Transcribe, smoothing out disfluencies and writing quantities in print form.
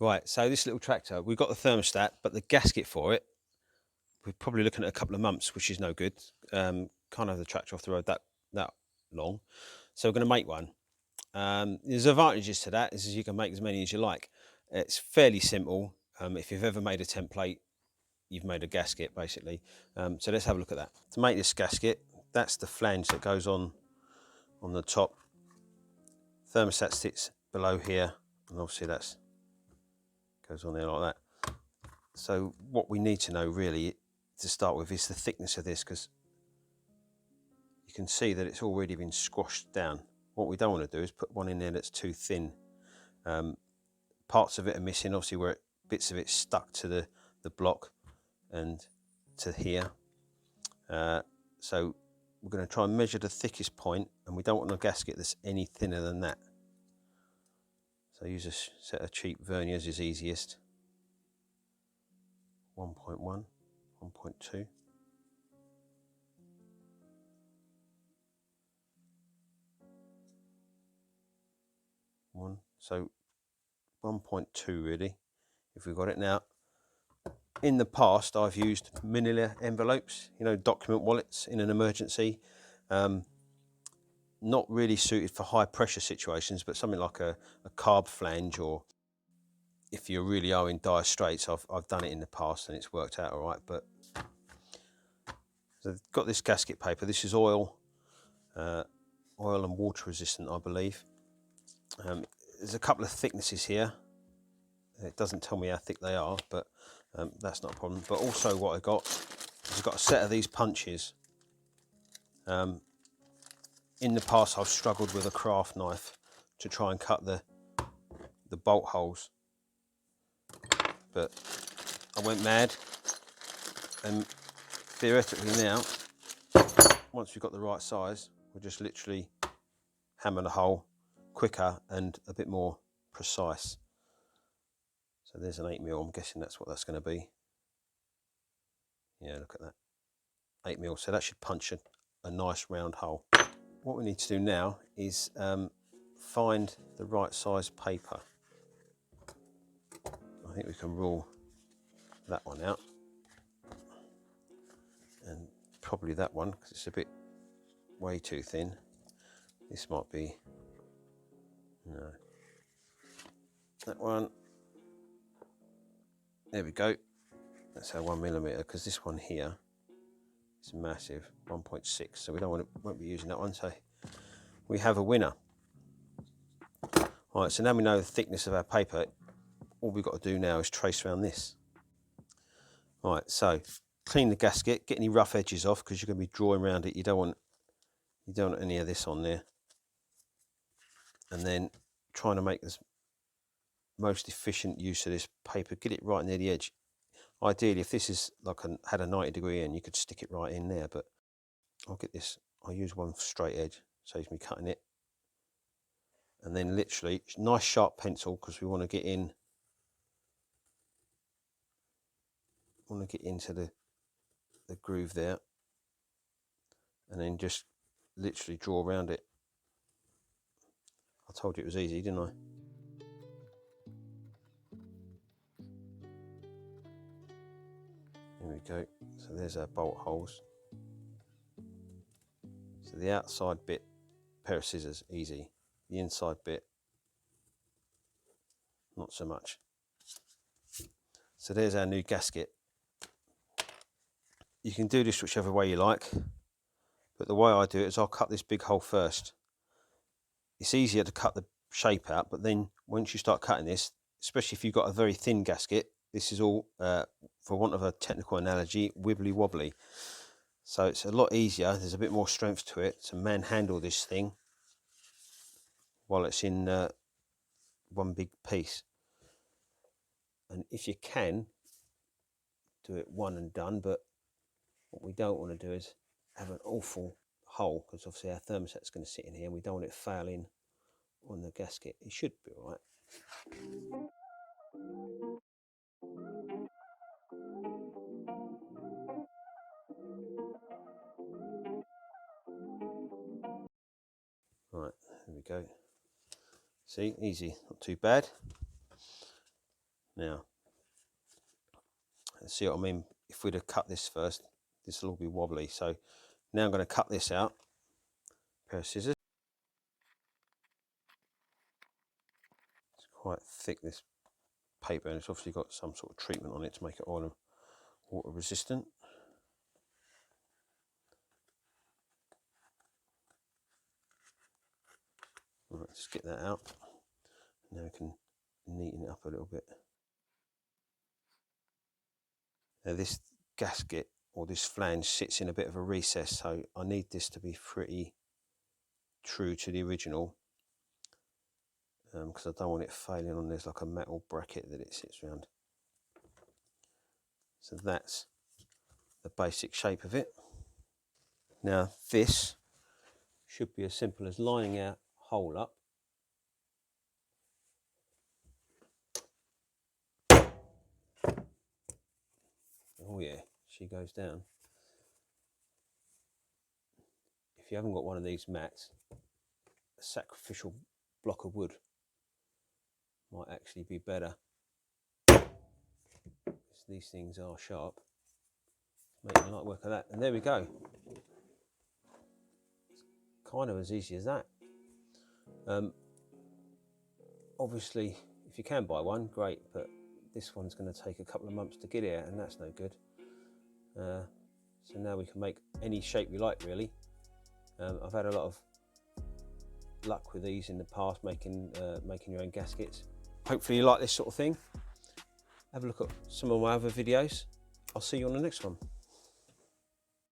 Right, so this little tractor, we've got the thermostat, but the gasket for it, we're probably looking at a couple of months, which is no good. Can't have the tractor off the road that long. So we're going to make one. There's advantages to that, is you can make as many as you like. It's fairly simple. If you've ever made a template, you've made a gasket basically. So let's have a look at that. To make this gasket, that's the flange that goes on the top. Thermostat sits below here, and obviously that's goes on there like that. So what we need to know really to start with is the thickness of this, because you can see that it's already been squashed down. What we don't want to do is put one in there that's too thin. Parts of it are missing, obviously, where bits of it stuck to the block and to here. So we're going to try and measure the thickest point, and we don't want a gasket that's any thinner than that. So use a set of cheap verniers is easiest. 1.1, 1.2. So 1.2 really, if we've got it now. In the past, I've used manila envelopes, document wallets in an emergency. Not really suited for high pressure situations, but something like a carb flange, or if you really are in dire straits, I've done it in the past and it's worked out all right. But so I've got this gasket paper. This is oil and water resistant, I believe. There's a couple of thicknesses here. It doesn't tell me how thick they are, but that's not a problem. But also what I got is I've got a set of these punches. In the past, I've struggled with a craft knife to try and cut the bolt holes, but I went mad, and theoretically now, once we've got the right size, we'll just literally hammer the hole quicker and a bit more precise. So there's an 8mm. I'm guessing that's what that's going to be. Yeah, look at that, 8mm. So that should punch a nice round hole. What we need to do now is find the right size paper. I think we can rule that one out, and probably that one, because it's a bit way too thin. This might be, no, that one. There we go. That's our 1mm, because this one here is massive, 1.6. So we won't be using that one. So we have a winner. All right, so now we know the thickness of our paper. All we've got to do now is trace around this. All right, so clean the gasket, get any rough edges off, because you're going to be drawing around it. You don't want any of this on there. And then trying to make this most efficient use of this paper. Get it right near the edge. Ideally, if this is like had a 90-degree end, you could stick it right in there, but I'll use one straight edge, saves me cutting it. And then literally, nice sharp pencil, because we want to get into the groove there. And then just literally draw around it. I told you it was easy, didn't I? There we go. So there's our bolt holes. So the outside bit, pair of scissors, easy. The inside bit, not so much. So there's our new gasket. You can do this whichever way you like, but the way I do it is I'll cut this big hole first. It's easier to cut the shape out, but then once you start cutting this, especially if you've got a very thin gasket, this is all, for want of a technical analogy, wibbly wobbly. So it's a lot easier, there's a bit more strength to it to manhandle this thing while it's in one big piece. And if you can, do it one and done, but what we don't want to do is have an awful hole, because obviously our thermostat's going to sit in here and we don't want it failing on the gasket. It should be all right. Right, there we go. See, easy, not too bad. Now, see what I mean? If we'd have cut this first, this will all be wobbly. So now I'm going to cut this out. Pair of scissors. It's quite thick, this paper, and it's obviously got some sort of treatment on it to make it oil and water resistant. Right, just get that out. Now we can neaten it up a little bit. Now this gasket, or this flange, sits in a bit of a recess, so I need this to be pretty true to the original, because I don't want it failing on. There's like a metal bracket that it sits around. So that's the basic shape of it. Now this should be as simple as lining our hole up. Oh yeah, she goes down. If you haven't got one of these mats, a sacrificial block of wood might actually be better. These things are sharp. Making light work of that, and there we go. It's kind of as easy as that. Obviously, if you can buy one, great, but this one's going to take a couple of months to get here, and that's no good. So now we can make any shape we like, really. I've had a lot of luck with these in the past, making your own gaskets. Hopefully you like this sort of thing. Have a look at some of my other videos. I'll see you on the next one.